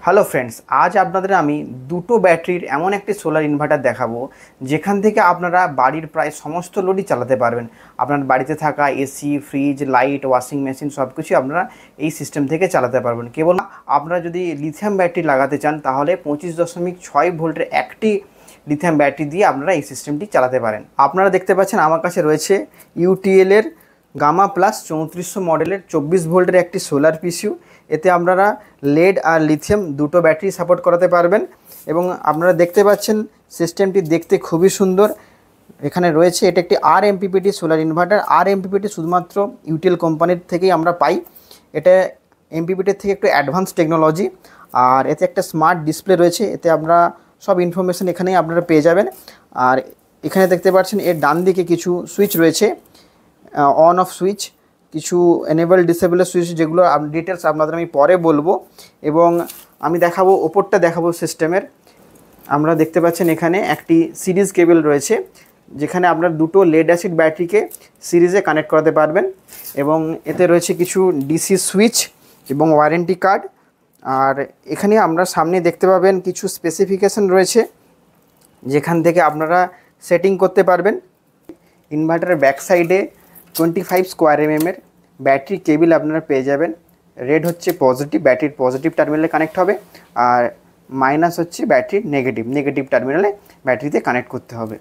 Hello friends, আজ আপনাদের আমি দুটো ব্যাটারির এমন একটি সোলার ইনভার্টার দেখাবো যেখান থেকে আপনারা বাড়ির প্রায় সমস্ত লোডই চালাতে পারবেন। আপনার বাড়িতে থাকা AC, fridge, light, washing machine সব কিছুই আপনারা এই সিস্টেম থেকে চালাতে পারবেন। কেবল আপনারা যদি লিথিয়াম ব্যাটারি লাগাতে চান তাহলে 25.6 ভোল্টের একটি লিথিয়াম ব্যাটারি দিয়ে আপনারা এই সিস্টেমটি চালাতে পারেন। আপনারা দেখতে পাচ্ছেন আমার কাছে রয়েছে ইউটিএলের গামা প্লাস 3400 মডেলের 24 ভোল্টের একটি সোলার পিসিউ। এতে আপনারা লেড আর লিথিয়াম দুটো ব্যাটারি সাপোর্ট করাতে পারবেন এবং আপনারা দেখতে পাচ্ছেন সিস্টেমটি দেখতে খুবই সুন্দর। এখানে রয়েছে এটা একটি RMPPT সোলার ইনভার্টার। RMPPT শুধুমাত্র ইউটিএল কোম্পানির থেকেই আমরা পাই। এটা এমপিপিটির থেকে একটু অ্যাডভান্স টেকনোলজি। আর এতে একটা স্মার্ট ডিসপ্লে রয়েছে, এতে আমরা সব ইনফরমেশান এখানেই আপনারা পেয়ে যাবেন। আর এখানে দেখতে পাচ্ছেন এর ডান দিকে কিছু সুইচ রয়েছে, অন অফ সুইচ, কিছু এনেবল ডিসেবলের সুইচ, যেগুলো ডিটেলস আপনাদের আমি পরে বলবো। এবং আমি দেখাবো ওপরটা দেখাবো সিস্টেমের। আমরা দেখতে পাচ্ছেন এখানে একটি সিরিজ কেবল রয়েছে, যেখানে আপনার দুটো লেড অ্যাসিড ব্যাটারিকে সিরিজে কানেক্ট করাতে পারবেন। এবং এতে রয়েছে কিছু ডিসি সুইচ এবং ওয়ারেন্টি কার্ড। আর এখানে আমরা সামনে দেখতে পাবেন কিছু স্পেসিফিকেশন রয়েছে, যেখান থেকে আপনারা সেটিং করতে পারবেন। ইনভার্টারের ব্যাক সাইডে 25 স্কোয়ার এর ব্যাটারি কেবল আপনারা পেয়ে যাবেন। রেড হচ্ছে পজিটিভ, ব্যাটারির পজিটিভ টার্মিনালে কানেক্ট হবে, আর মাইনাস হচ্ছে ব্যাটারির নেগেটিভ টার্মিনালে ব্যাটারিতে কানেক্ট করতে হবে।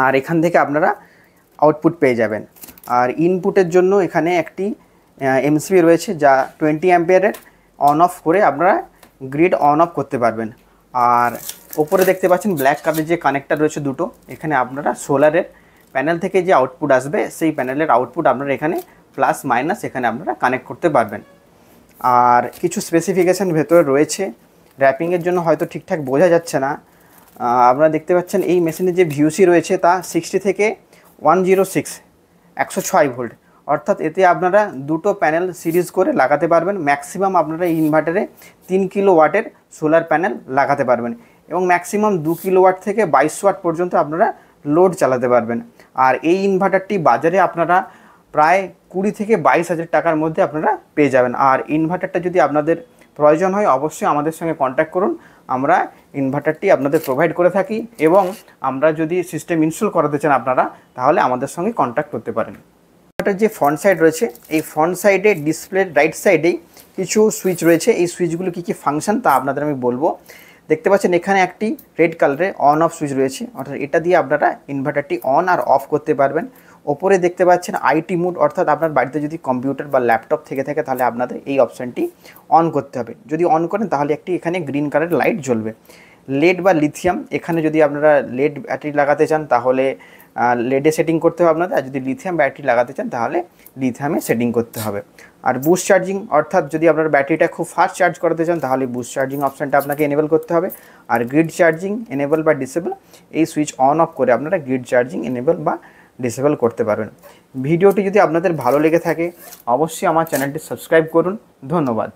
আর এখান থেকে আপনারা আউটপুট পেয়ে যাবেন। আর ইনপুটের জন্য এখানে একটি এমসিবি রয়েছে, যা 20 অ্যাম্পিয়ারের। অন অফ করে আপনারা গ্রিড অন অফ করতে পারবেন। আর ওপরে দেখতে পাচ্ছেন ব্ল্যাক কালারের যে কানেক্টার রয়েছে দুটো, এখানে আপনারা সোলারের প্যানেল থেকে যে আউটপুট আসবে সেই প্যানেলের আউটপুট আপনারা এখানে প্লাস মাইনাস এখানে আপনারা কানেক্ট করতে পারবেন। আর কিছু স্পেসিফিকেশান ভেতরে রয়েছে, র্যাপিংয়ের জন্য হয়তো ঠিকঠাক বোঝা যাচ্ছে না। আপনারা দেখতে পাচ্ছেন এই মেশিনের যে ভিউসি রয়েছে তা 60 থেকে 106 ভোল্ট, অর্থাৎ এতে আপনারা দুটো প্যানেল সিরিজ করে লাগাতে পারবেন। ম্যাক্সিমাম আপনারা এই ইনভার্টারে 3 কিলোওয়াটের সোলার প্যানেল লাগাতে পারবেন এবং ম্যাক্সিমাম 2 কিলোওয়াট থেকে 22 ওয়াট পর্যন্ত আপনারা লোড চালাতে পারবেন। আর এই ইনভার্টারটি বাজারে আপনারা প্রায় 20 থেকে 22 হাজার টাকার মধ্যে আপনারা পেয়ে যাবেন। আর ইনভার্টারটা যদি আপনাদের প্রয়োজন হয় অবশ্যই আমাদের সঙ্গে কন্ট্যাক্ট করুন। আমরা ইনভার্টারটি আপনাদের প্রোভাইড করে থাকি এবং আমরা যদি সিস্টেম ইনস্টল করাতে চান আপনারা, তাহলে আমাদের সঙ্গে কন্ট্যাক্ট করতে পারেন। ইনভার্টার যে ফ্রন্ট সাইড রয়েছে, এই ফ্রন্ট সাইডে ডিসপ্লের রাইট সাইডেই কিছু সুইচ রয়েছে। এই সুইচগুলো কী ফাংশন তা আপনাদের আমি বলবো। দেখতে পাচ্ছেন এখানে একটি রেড কালারের অন অফ সুইচ রয়েছে, অর্থাৎ এটা দিয়ে আপনারা ইনভার্টারটি অন আর অফ করতে পারবেন। ওপরে দেখতে পাচ্ছেন আইটি মোড, অর্থাৎ আপনার বাড়িতে যদি কম্পিউটার বা ল্যাপটপ থেকে থাকে তাহলে আপনাদের এই অপশানটি অন করতে হবে। যদি অন করেন তাহলে একটি এখানে গ্রিন কালারের লাইট জ্বলবে। লেড বা লিথিয়াম, এখানে যদি আপনারা লেড ব্যাটারি লাগাতে চান তাহলে লেডে সেটিং করতে হবে আপনাদের, আর যদি লিথিয়াম ব্যাটারি লাগাতে চান তাহলে লিথিয়ামে সেটিং করতে হবে। আর বুস্ট চার্জিং, অর্থাৎ যদি আপনার ব্যাটারিটা খুব ফাস্ট চার্জ করতে চান তাহলে বুস্ট চার্জিং অপশানটা আপনাকে এনেবল করতে হবে। আর গ্রিড চার্জিং এনেবল বা ডিসেবল, এই সুইচ অন অফ করে আপনারা গ্রিড চার্জিং এনেবল বা ডিসেবল করতে পারবেন। ভিডিওটি যদি আপনাদের ভালো লেগে থাকে অবশ্যই আমার চ্যানেলটি সাবস্ক্রাইব করুন। ধন্যবাদ।